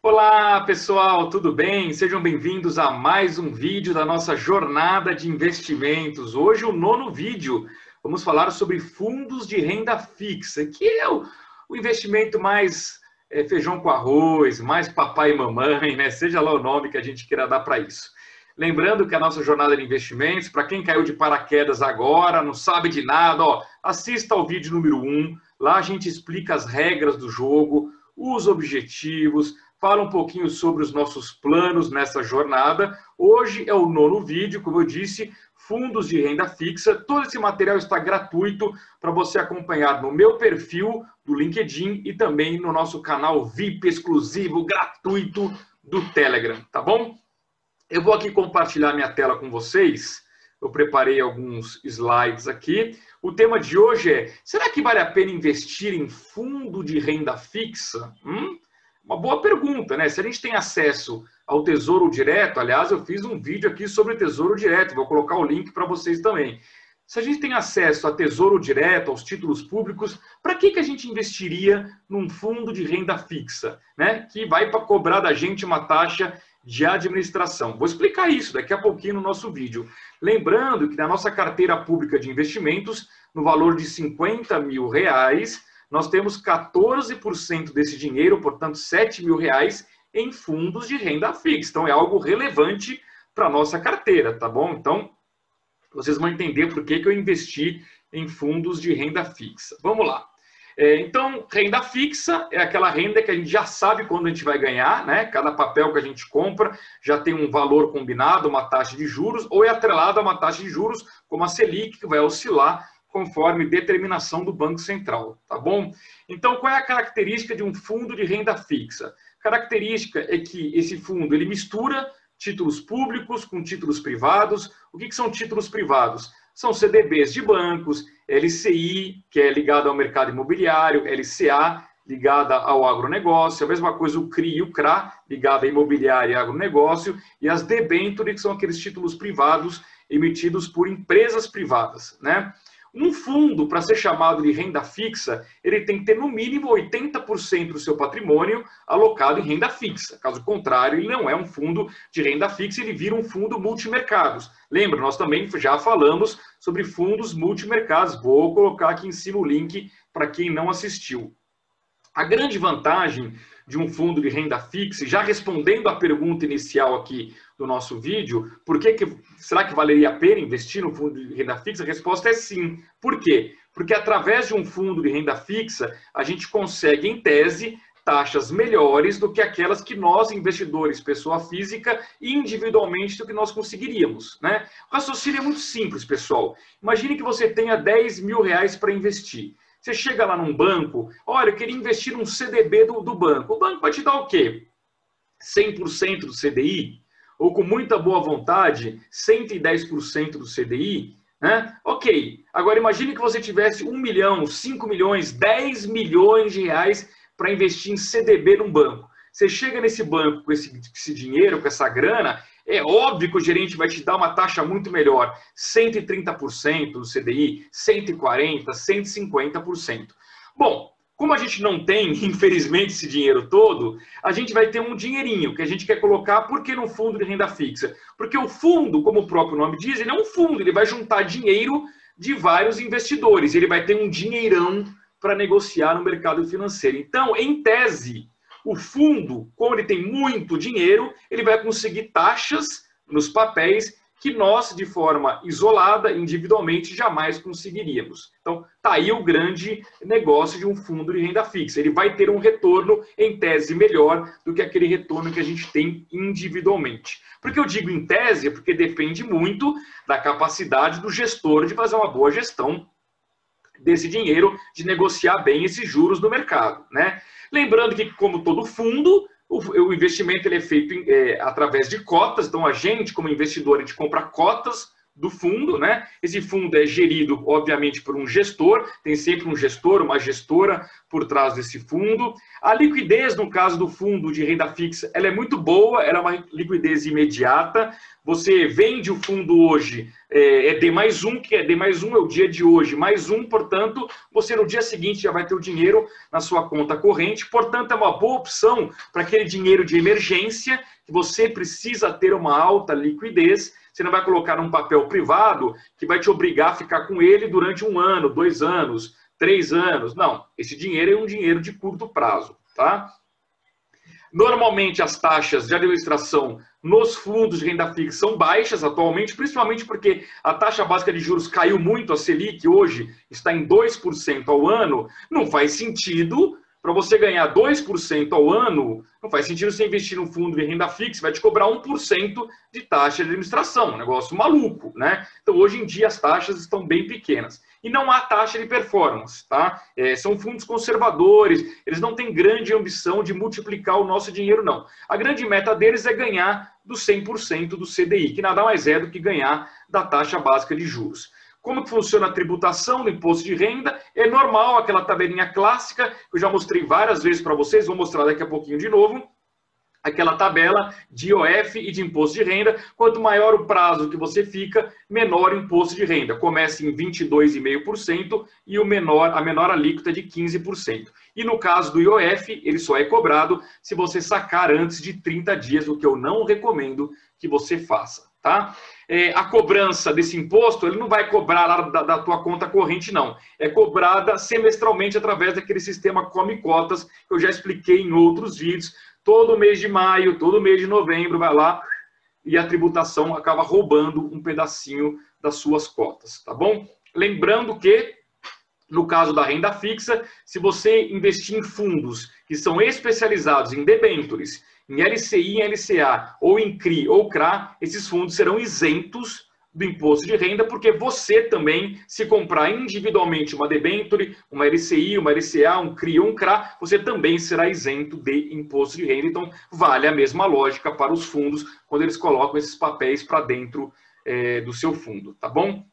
Olá, pessoal, tudo bem? Sejam bem-vindos a mais um vídeo da nossa jornada de investimentos. Hoje, o nono vídeo. Vamos falar sobre fundos de renda fixa, que é o investimento mais feijão com arroz, mais papai e mamãe, né? Seja lá o nome que a gente queira dar para isso. Lembrando que a nossa jornada de investimentos, para quem caiu de paraquedas agora, não sabe de nada, ó, assista ao vídeo número 1. Lá a gente explica as regras do jogo, os objetivos, fala um pouquinho sobre os nossos planos nessa jornada. Hoje é o nono vídeo, como eu disse, fundos de renda fixa. Todo esse material está gratuito para você acompanhar no meu perfil do LinkedIn e também no nosso canal VIP exclusivo, gratuito do Telegram, tá bom? Eu vou aqui compartilhar minha tela com vocês. Eu preparei alguns slides aqui. O tema de hoje é: será que vale a pena investir em fundo de renda fixa? Uma boa pergunta, né? Se a gente tem acesso ao Tesouro Direto, aliás, eu fiz um vídeo aqui sobre Tesouro Direto, vou colocar o link para vocês também. Se a gente tem acesso a Tesouro Direto, aos títulos públicos, para que a gente investiria num fundo de renda fixa, né? Que vai para cobrar da gente uma taxa de administração. Vou explicar isso daqui a pouquinho no nosso vídeo. Lembrando que na nossa carteira pública de investimentos, no valor de R$50 mil, nós temos 14% desse dinheiro, portanto, R$7 mil, em fundos de renda fixa. Então, é algo relevante para a nossa carteira, tá bom? Então, vocês vão entender por que eu investi em fundos de renda fixa. Vamos lá. Então, renda fixa é aquela renda que a gente já sabe quando a gente vai ganhar, né? Cada papel que a gente compra já tem um valor combinado, uma taxa de juros, ou é atrelado a uma taxa de juros, como a Selic, que vai oscilar conforme determinação do Banco Central, tá bom? Então, qual é a característica de um fundo de renda fixa? A característica é que esse fundo ele mistura títulos públicos com títulos privados. O que são títulos privados? São CDBs de bancos, LCI, que é ligado ao mercado imobiliário, LCA, ligada ao agronegócio, a mesma coisa o CRI e o CRA, ligada a imobiliário e agronegócio, e as debêntures, que são aqueles títulos privados emitidos por empresas privadas, né? Um fundo, para ser chamado de renda fixa, ele tem que ter no mínimo 80% do seu patrimônio alocado em renda fixa. Caso contrário, ele não é um fundo de renda fixa, ele vira um fundo multimercados. Lembra, nós também já falamos sobre fundos multimercados. Vou colocar aqui em cima o link para quem não assistiu. A grande vantagem de um fundo de renda fixa, já respondendo à pergunta inicial aqui do nosso vídeo, será que valeria a pena investir no fundo de renda fixa? A resposta é sim. Por quê? Porque através de um fundo de renda fixa, a gente consegue, em tese, taxas melhores do que aquelas que nós, investidores, pessoa física, individualmente, do que nós conseguiríamos, né? O raciocínio é muito simples, pessoal. Imagine que você tenha R$10 mil para investir. Você chega lá num banco, olha, eu queria investir num CDB do banco. O banco vai te dar o quê? 100% do CDI? Ou com muita boa vontade, 110% do CDI? Né? Ok, agora imagine que você tivesse 1 milhão, 5 milhões, 10 milhões de reais para investir em CDB num banco. Você chega nesse banco com esse dinheiro, com essa grana, é óbvio que o gerente vai te dar uma taxa muito melhor, 130% do CDI, 140%, 150%. Bom, como a gente não tem, infelizmente, esse dinheiro todo, a gente vai ter um dinheirinho que a gente quer colocar, por que no fundo de renda fixa? Porque o fundo, como o próprio nome diz, ele é um fundo, ele vai juntar dinheiro de vários investidores, ele vai ter um dinheirão para negociar no mercado financeiro. Então, em tese, o fundo, como ele tem muito dinheiro, ele vai conseguir taxas nos papéis que nós, de forma isolada, individualmente, jamais conseguiríamos. Então, está aí o grande negócio de um fundo de renda fixa. Ele vai ter um retorno, em tese, melhor do que aquele retorno que a gente tem individualmente. Por que eu digo em tese? Porque depende muito da capacidade do gestor de fazer uma boa gestão desse dinheiro, de negociar bem esses juros no mercado, né? Lembrando que, como todo fundo, o investimento ele é feito através de cotas. Então, a gente, como investidor, a gente compra cotas do fundo, né? Esse fundo é gerido, obviamente, por um gestor, tem sempre um gestor, uma gestora por trás desse fundo. A liquidez, no caso do fundo de renda fixa, ela é muito boa, ela é uma liquidez imediata. Você vende o fundo hoje, é D mais um, que é D mais um é o dia de hoje, mais um, portanto, você no dia seguinte já vai ter o dinheiro na sua conta corrente, portanto, é uma boa opção para aquele dinheiro de emergência, que você precisa ter uma alta liquidez. Você não vai colocar num papel privado que vai te obrigar a ficar com ele durante 1 ano, 2 anos, 3 anos. Não, esse dinheiro é um dinheiro de curto prazo, tá? Normalmente as taxas de administração nos fundos de renda fixa são baixas atualmente, principalmente porque a taxa básica de juros caiu muito, a Selic hoje está em 2% ao ano. Não faz sentido, para você ganhar 2% ao ano, não faz sentido você investir num fundo de renda fixa, vai te cobrar 1% de taxa de administração, um negócio maluco, né? Então, hoje em dia, as taxas estão bem pequenas. E não há taxa de performance, tá? São fundos conservadores, eles não têm grande ambição de multiplicar o nosso dinheiro, não. A grande meta deles é ganhar dos 100% do CDI, que nada mais é do que ganhar da taxa básica de juros. Como que funciona a tributação do imposto de renda? É normal, aquela tabelinha clássica, que eu já mostrei várias vezes para vocês, vou mostrar daqui a pouquinho de novo. Aquela tabela de IOF e de imposto de renda, quanto maior o prazo que você fica, menor o imposto de renda. Começa em 22,5% e a menor alíquota é de 15%. E no caso do IOF, ele só é cobrado se você sacar antes de 30 dias, o que eu não recomendo que você faça, tá? A cobrança desse imposto, ele não vai cobrar lá da tua conta corrente, não. É cobrada semestralmente através daquele sistema Come Cotas, que eu já expliquei em outros vídeos. Todo mês de maio, todo mês de novembro, vai lá e a tributação acaba roubando um pedacinho das suas cotas, tá bom? Lembrando que, no caso da renda fixa, se você investir em fundos que são especializados em debêntures, em LCI, em LCA, ou em CRI ou CRA, esses fundos serão isentos do imposto de renda, porque você também, se comprar individualmente uma debênture, uma LCI, uma LCA, um CRI ou um CRA, você também será isento de imposto de renda. Então, vale a mesma lógica para os fundos, quando eles colocam esses papéis para dentro do seu fundo, tá bom?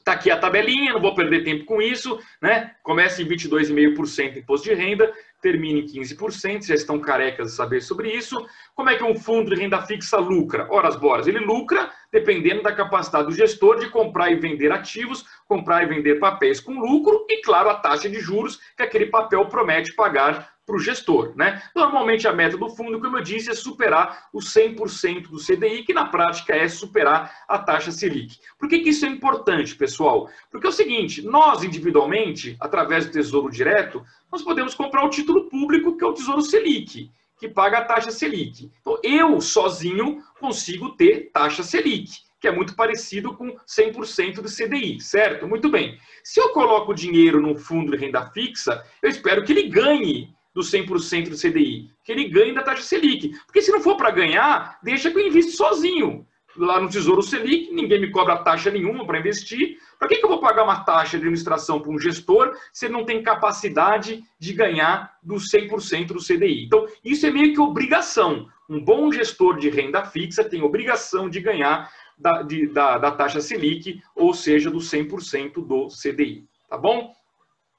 Tá aqui a tabelinha, não vou perder tempo com isso, né? Começa em 22,5% de imposto de renda, termina em 15%, já estão carecas de saber sobre isso. Como é que um fundo de renda fixa lucra? Ora, as boras, ele lucra dependendo da capacidade do gestor de comprar e vender ativos, comprar e vender papéis com lucro e, claro, a taxa de juros que aquele papel promete pagar para o gestor, né? Normalmente a meta do fundo, como eu disse, é superar os 100% do CDI, que na prática é superar a taxa Selic. Por que isso é importante, pessoal? Porque é o seguinte, nós individualmente, através do Tesouro Direto, nós podemos comprar o título público, que é o Tesouro Selic, que paga a taxa Selic. Então, eu sozinho consigo ter taxa Selic, que é muito parecido com 100% do CDI, certo? Muito bem. Se eu coloco dinheiro num fundo de renda fixa, eu espero que ele ganhe do 100% do CDI, que ele ganhe da taxa Selic. Porque se não for para ganhar, deixa que eu invisto sozinho. Lá no Tesouro Selic, ninguém me cobra taxa nenhuma para investir. Para que eu vou pagar uma taxa de administração para um gestor se ele não tem capacidade de ganhar do 100% do CDI? Então, isso é meio que obrigação. Um bom gestor de renda fixa tem obrigação de ganhar da taxa Selic, ou seja, do 100% do CDI. Tá bom?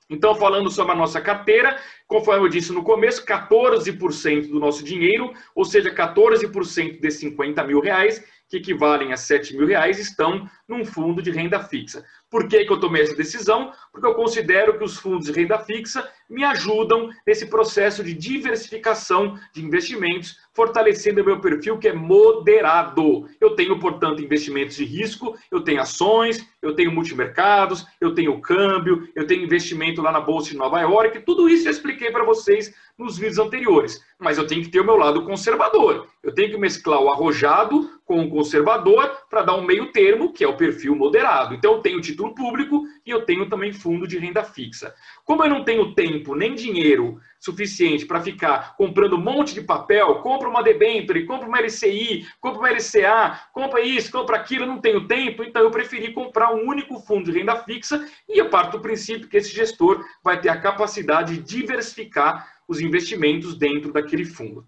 Então, falando sobre a nossa carteira, conforme eu disse no começo, 14% do nosso dinheiro, ou seja, 14% de 50 mil reais, que equivalem a 7 mil reais, estão num fundo de renda fixa. Por que eu tomei essa decisão? Porque eu considero que os fundos de renda fixa me ajudam nesse processo de diversificação de investimentos, fortalecendo o meu perfil, que é moderado. Eu tenho, portanto, investimentos de risco, eu tenho ações, eu tenho multimercados, eu tenho câmbio, eu tenho investimento lá na Bolsa de Nova York, tudo isso eu expliquei para vocês nos vídeos anteriores. Mas eu tenho que ter o meu lado conservador. Eu tenho que mesclar o arrojado com o conservador para dar um meio termo, que é o perfil moderado. Então, eu tenho título público e eu tenho também fundo de renda fixa. Como eu não tenho tempo nem dinheiro suficiente para ficar comprando um monte de papel, compra uma debênture, compra uma LCI, compra uma LCA, compra isso, compra aquilo, eu não tenho tempo, então eu preferi comprar um único fundo de renda fixa e eu parto do princípio que esse gestor vai ter a capacidade de diversificar os investimentos dentro daquele fundo.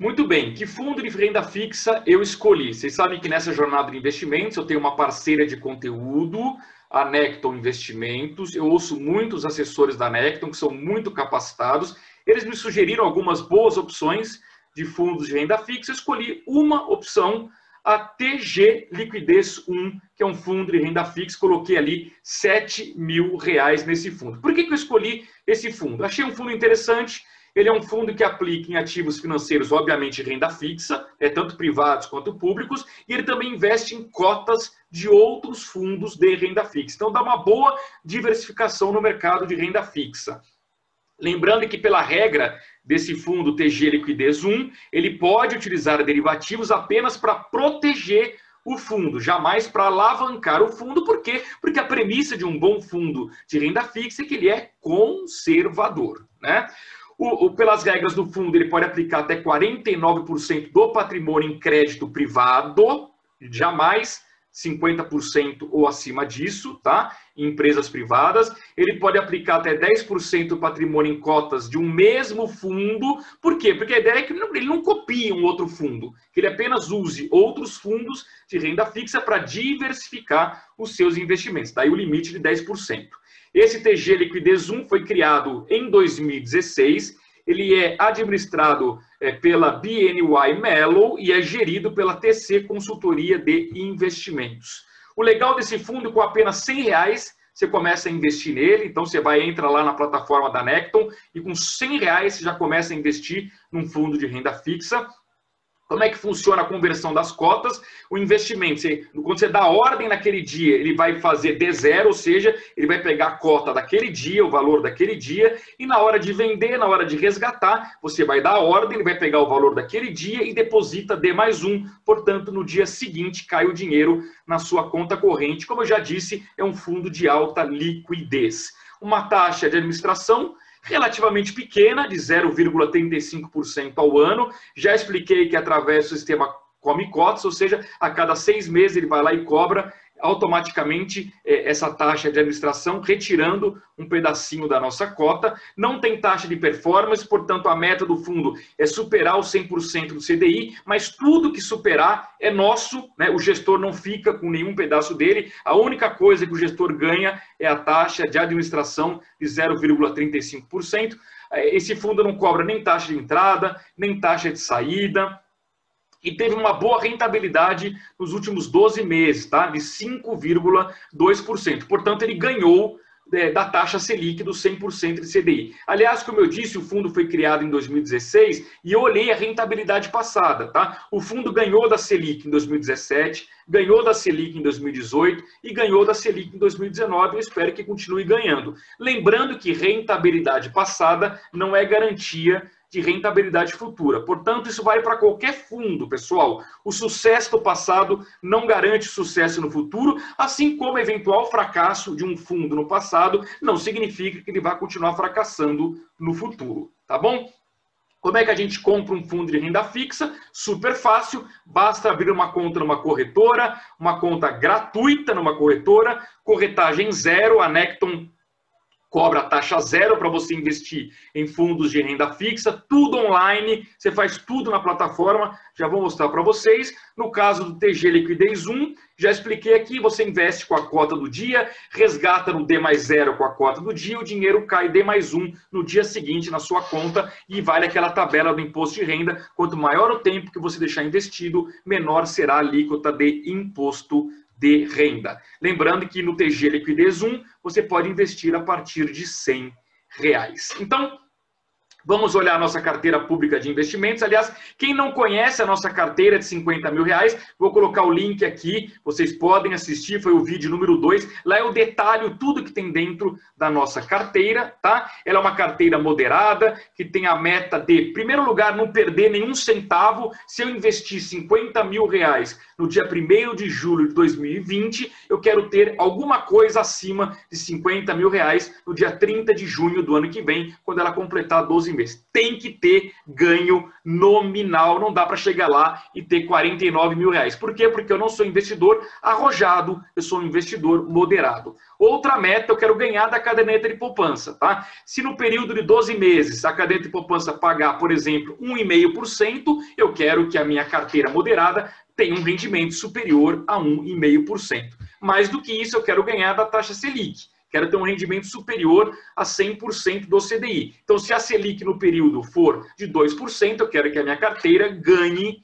Muito bem, que fundo de renda fixa eu escolhi? Vocês sabem que nessa jornada de investimentos eu tenho uma parceira de conteúdo, a Necton Investimentos. Eu ouço muitos assessores da Necton que são muito capacitados. Eles me sugeriram algumas boas opções de fundos de renda fixa. Eu escolhi uma opção, a TG Liquidez 1, que é um fundo de renda fixa. Coloquei ali R$7 mil nesse fundo. Por que eu escolhi esse fundo? Achei um fundo interessante. Ele é um fundo que aplica em ativos financeiros, obviamente, renda fixa, tanto privados quanto públicos, e ele também investe em cotas de outros fundos de renda fixa. Então, dá uma boa diversificação no mercado de renda fixa. Lembrando que, pela regra desse fundo TG Liquidez 1, ele pode utilizar derivativos apenas para proteger o fundo, jamais para alavancar o fundo. Por quê? Porque a premissa de um bom fundo de renda fixa é que ele é conservador, né? Pelas regras do fundo, ele pode aplicar até 49% do patrimônio em crédito privado, jamais 50% ou acima disso, tá? Em empresas privadas. Ele pode aplicar até 10% do patrimônio em cotas de um mesmo fundo. Por quê? Porque a ideia é que ele não copie um outro fundo, que ele apenas use outros fundos de renda fixa para diversificar os seus investimentos. Daí o limite de 10%. Esse TG Liquidez 1 foi criado em 2016, ele é administrado pela BNY Mellon e é gerido pela TC Consultoria de Investimentos. O legal desse fundo, com apenas R$100, você começa a investir nele. Então você entra lá na plataforma da Necton e com R$100 você já começa a investir num fundo de renda fixa. Como é que funciona a conversão das cotas? O investimento, quando você dá ordem naquele dia, ele vai fazer D0, ou seja, ele vai pegar a cota daquele dia, o valor daquele dia, e na hora de vender, na hora de resgatar, você vai dar a ordem, ele vai pegar o valor daquele dia e deposita D+1. Portanto, no dia seguinte, cai o dinheiro na sua conta corrente. Como eu já disse, é um fundo de alta liquidez. Uma taxa de administração relativamente pequena, de 0,35% ao ano. Já expliquei que através do sistema Come Cotas, ou seja, a cada 6 meses ele vai lá e cobra automaticamente essa taxa de administração, retirando um pedacinho da nossa cota. Não tem taxa de performance, portanto a meta do fundo é superar o 100% do CDI, mas tudo que superar é nosso, né? O gestor não fica com nenhum pedaço dele. A única coisa que o gestor ganha é a taxa de administração de 0,35%. Esse fundo não cobra nem taxa de entrada, nem taxa de saída, e teve uma boa rentabilidade nos últimos 12 meses, tá? De 5,2%. Portanto, ele ganhou da taxa Selic dos 100% de CDI. Aliás, como eu disse, o fundo foi criado em 2016 e eu olhei a rentabilidade passada, tá? O fundo ganhou da Selic em 2017, ganhou da Selic em 2018 e ganhou da Selic em 2019. Eu espero que continue ganhando. Lembrando que rentabilidade passada não é garantia de rentabilidade futura. Portanto, isso vale para qualquer fundo, pessoal. O sucesso do passado não garante sucesso no futuro, assim como eventual fracasso de um fundo no passado não significa que ele vai continuar fracassando no futuro, tá bom? Como é que a gente compra um fundo de renda fixa? Super fácil, basta abrir uma conta numa corretora, uma conta gratuita numa corretora, corretagem zero, a Necton cobra taxa zero para você investir em fundos de renda fixa, tudo online, você faz tudo na plataforma, já vou mostrar para vocês. No caso do TG Liquidez 1, já expliquei aqui, você investe com a cota do dia, resgata no D+0 com a cota do dia, o dinheiro cai D+1 no dia seguinte na sua conta e vale aquela tabela do imposto de renda. Quanto maior o tempo que você deixar investido, menor será a alíquota de imposto de renda. Lembrando que no TG Liquidez 1, você pode investir a partir de R$100. Então, vamos olhar a nossa carteira pública de investimentos. Aliás, quem não conhece a nossa carteira de R$50 mil, vou colocar o link aqui, vocês podem assistir, foi o vídeo número 2. Lá eu detalho tudo que tem dentro da nossa carteira, tá? Ela é uma carteira moderada, que tem a meta de, em primeiro lugar, não perder nenhum centavo. Se eu investir R$50 mil no dia 1º de julho de 2020, eu quero ter alguma coisa acima de R$50 mil no dia 30 de junho do ano que vem, quando ela completar 12 meses. Tem que ter ganho nominal, não dá para chegar lá e ter R$49 mil. Por quê? Porque eu não sou investidor arrojado, eu sou um investidor moderado. Outra meta, eu quero ganhar da caderneta de poupança, tá? Se no período de 12 meses a caderneta de poupança pagar, por exemplo, 1,5%, eu quero que a minha carteira moderada tenha um rendimento superior a 1,5%. Mais do que isso, eu quero ganhar da taxa Selic. Quero ter um rendimento superior a 100% do CDI. Então, se a Selic no período for de 2%, eu quero que a minha carteira ganhe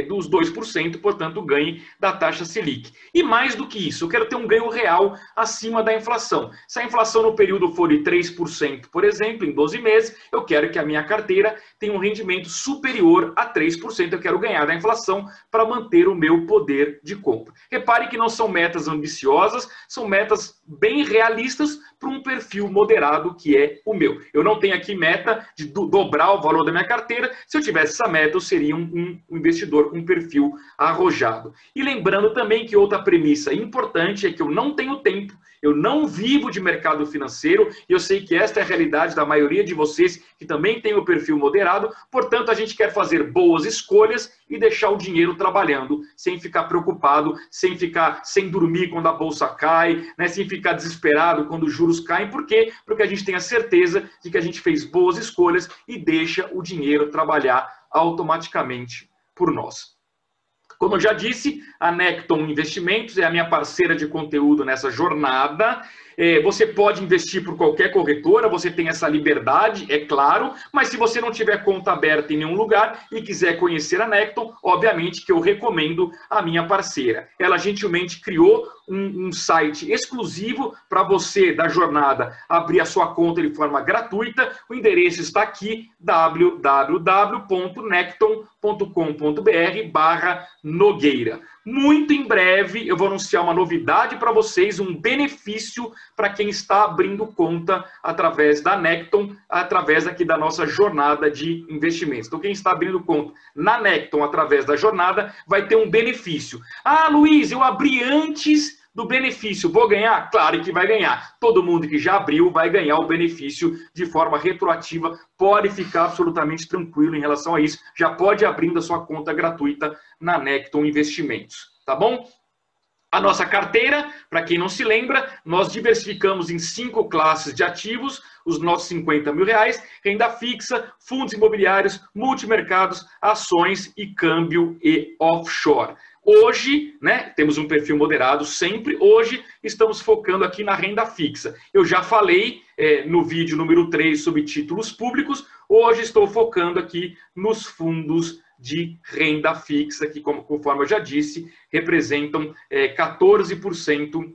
dos 2%, portanto, ganhe da taxa Selic. E mais do que isso, eu quero ter um ganho real acima da inflação. Se a inflação no período for de 3%, por exemplo, em 12 meses, eu quero que a minha carteira tenha um rendimento superior a 3%. Eu quero ganhar da inflação para manter o meu poder de compra. Repare que não são metas ambiciosas, são metas bem realistas para um perfil moderado que é o meu. Eu não tenho aqui meta de dobrar o valor da minha carteira. Se eu tivesse essa meta, eu seria um investidor com um perfil arrojado. E lembrando também que outra premissa importante é que eu não tenho tempo, eu não vivo de mercado financeiro, e eu sei que esta é a realidade da maioria de vocês que também tem o perfil moderado, portanto a gente quer fazer boas escolhas e deixar o dinheiro trabalhando, sem ficar preocupado, sem dormir quando a bolsa cai, né, sem ficar desesperado quando os juros caem. Por quê? Porque a gente tem a certeza de que a gente fez boas escolhas e deixa o dinheiro trabalhar automaticamente por nós. Como eu já disse, a Necton Investimentos é a minha parceira de conteúdo nessa jornada. Você pode investir por qualquer corretora, você tem essa liberdade, é claro, mas se você não tiver conta aberta em nenhum lugar e quiser conhecer a Necton, obviamente que eu recomendo a minha parceira. Ela gentilmente criou um site exclusivo para você da jornada abrir a sua conta de forma gratuita. O endereço está aqui, www.necton.com.br/Nogueira. Muito em breve eu vou anunciar uma novidade para vocês, um benefício para quem está abrindo conta através da Necton, através aqui da nossa jornada de investimentos. Então quem está abrindo conta na Necton através da jornada vai ter um benefício. Ah, Luiz, eu abri antes do benefício, vou ganhar? Claro que vai ganhar. Todo mundo que já abriu vai ganhar o benefício de forma retroativa. Pode ficar absolutamente tranquilo em relação a isso. Já pode ir abrindo a sua conta gratuita na Necton Investimentos, tá bom? A nossa carteira, para quem não se lembra, nós diversificamos em 5 classes de ativos, os nossos 50 mil reais, renda fixa, fundos imobiliários, multimercados, ações e câmbio e offshore. Hoje, né, temos um perfil moderado sempre. Hoje estamos focando aqui na renda fixa. Eu já falei no vídeo número 3 sobre títulos públicos. Hoje estou focando aqui nos fundos de renda fixa, que, conforme eu já disse, representam 14%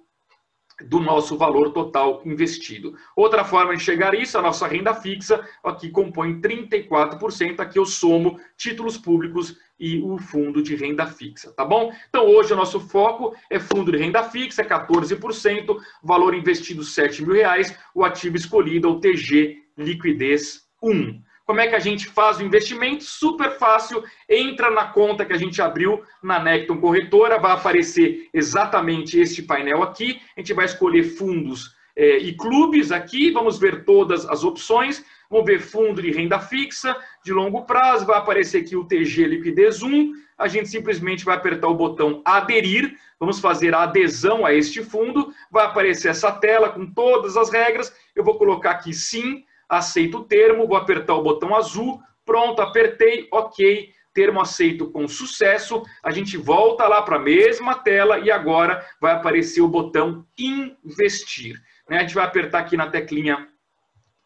do nosso valor total investido. Outra forma de chegar a isso, a nossa renda fixa, aqui compõe 34%, aqui eu somo títulos públicos e o fundo de renda fixa, tá bom? Então hoje o nosso foco é fundo de renda fixa, 14%, valor investido 7 mil reais, o ativo escolhido é o TG Liquidez 1. Como é que a gente faz o investimento? Super fácil, entra na conta que a gente abriu na Necton Corretora, vai aparecer exatamente este painel aqui, a gente vai escolher fundos e clubes aqui, vamos ver todas as opções, vamos ver fundo de renda fixa, de longo prazo, vai aparecer aqui o TG Liquidez 1, a gente simplesmente vai apertar o botão aderir, vamos fazer a adesão a este fundo, vai aparecer essa tela com todas as regras, eu vou colocar aqui sim, aceito o termo, vou apertar o botão azul, pronto, apertei, ok, termo aceito com sucesso, a gente volta lá para a mesma tela e agora vai aparecer o botão investir. A gente vai apertar aqui na teclinha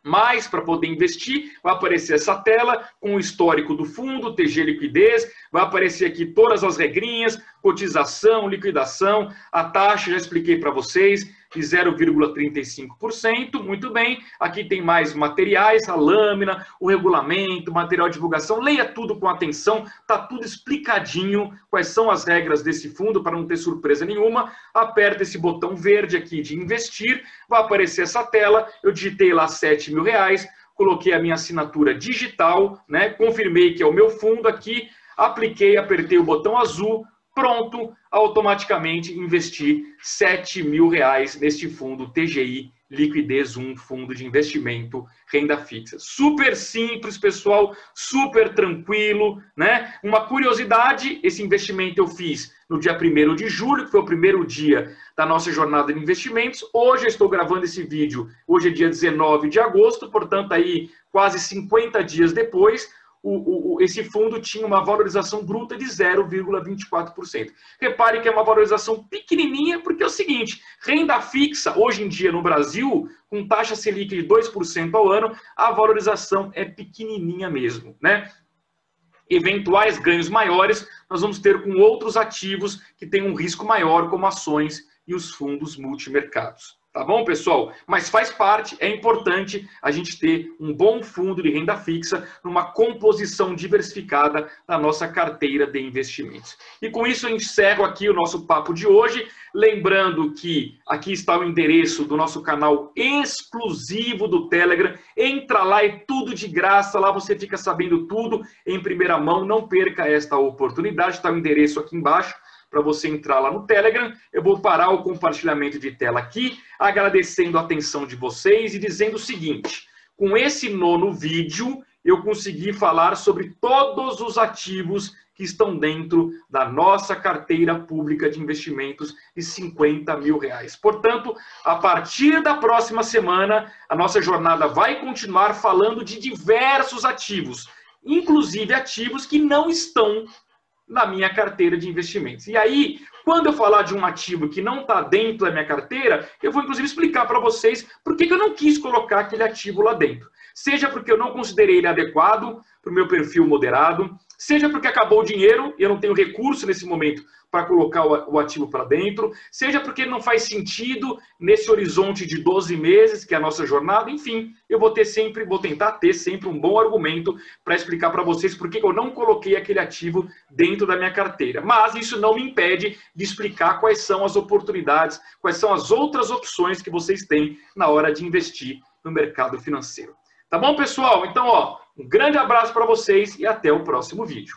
mais para poder investir, vai aparecer essa tela com o histórico do fundo, TG Liquidez, vai aparecer aqui todas as regrinhas, cotização, liquidação, a taxa, já expliquei para vocês, de 0,35%, muito bem, aqui tem mais materiais, a lâmina, o regulamento, material de divulgação, leia tudo com atenção, está tudo explicadinho, quais são as regras desse fundo, para não ter surpresa nenhuma, aperta esse botão verde aqui de investir, vai aparecer essa tela, eu digitei lá 7 mil reais, coloquei a minha assinatura digital, né, confirmei que é o meu fundo aqui, apliquei, apertei o botão azul, pronto, automaticamente investi 7 mil reais neste fundo TGI liquidez um fundo de investimento renda fixa. Super simples, pessoal, super tranquilo, né? Uma curiosidade, esse investimento eu fiz no dia 1º de julho, que foi o primeiro dia da nossa jornada de investimentos. Hoje eu estou gravando esse vídeo, hoje é dia 19 de agosto, portanto aí quase 50 dias depois, esse fundo tinha uma valorização bruta de 0,24%. Repare que é uma valorização pequenininha, porque é o seguinte, renda fixa, hoje em dia no Brasil, com taxa Selic de 2% ao ano, a valorização é pequenininha mesmo, né? Eventuais ganhos maiores, nós vamos ter com outros ativos que têm um risco maior, como ações e os fundos multimercados. Tá bom, pessoal? Mas faz parte, é importante a gente ter um bom fundo de renda fixa numa composição diversificada da nossa carteira de investimentos. E com isso eu encerro aqui o nosso papo de hoje, lembrando que aqui está o endereço do nosso canal exclusivo do Telegram. Entra lá, é tudo de graça, lá você fica sabendo tudo em primeira mão, não perca esta oportunidade, está o endereço aqui embaixo, para você entrar lá no Telegram. Eu vou parar o compartilhamento de tela aqui, agradecendo a atenção de vocês e dizendo o seguinte, com esse nono vídeo, eu consegui falar sobre todos os ativos que estão dentro da nossa carteira pública de investimentos de R$50 mil. Portanto, a partir da próxima semana, a nossa jornada vai continuar falando de diversos ativos, inclusive ativos que não estão na minha carteira de investimentos. E aí, quando eu falar de um ativo que não está dentro da minha carteira, eu vou inclusive explicar para vocês por que eu não quis colocar aquele ativo lá dentro. Seja porque eu não considerei ele adequado para o meu perfil moderado, seja porque acabou o dinheiro e eu não tenho recurso nesse momento para colocar o ativo para dentro, seja porque não faz sentido nesse horizonte de 12 meses, que é a nossa jornada, enfim, eu vou tentar ter sempre um bom argumento para explicar para vocês por que eu não coloquei aquele ativo dentro da minha carteira. Mas isso não me impede de explicar quais são as oportunidades, quais são as outras opções que vocês têm na hora de investir no mercado financeiro. Tá bom, pessoal? Então, um grande abraço para vocês e até o próximo vídeo.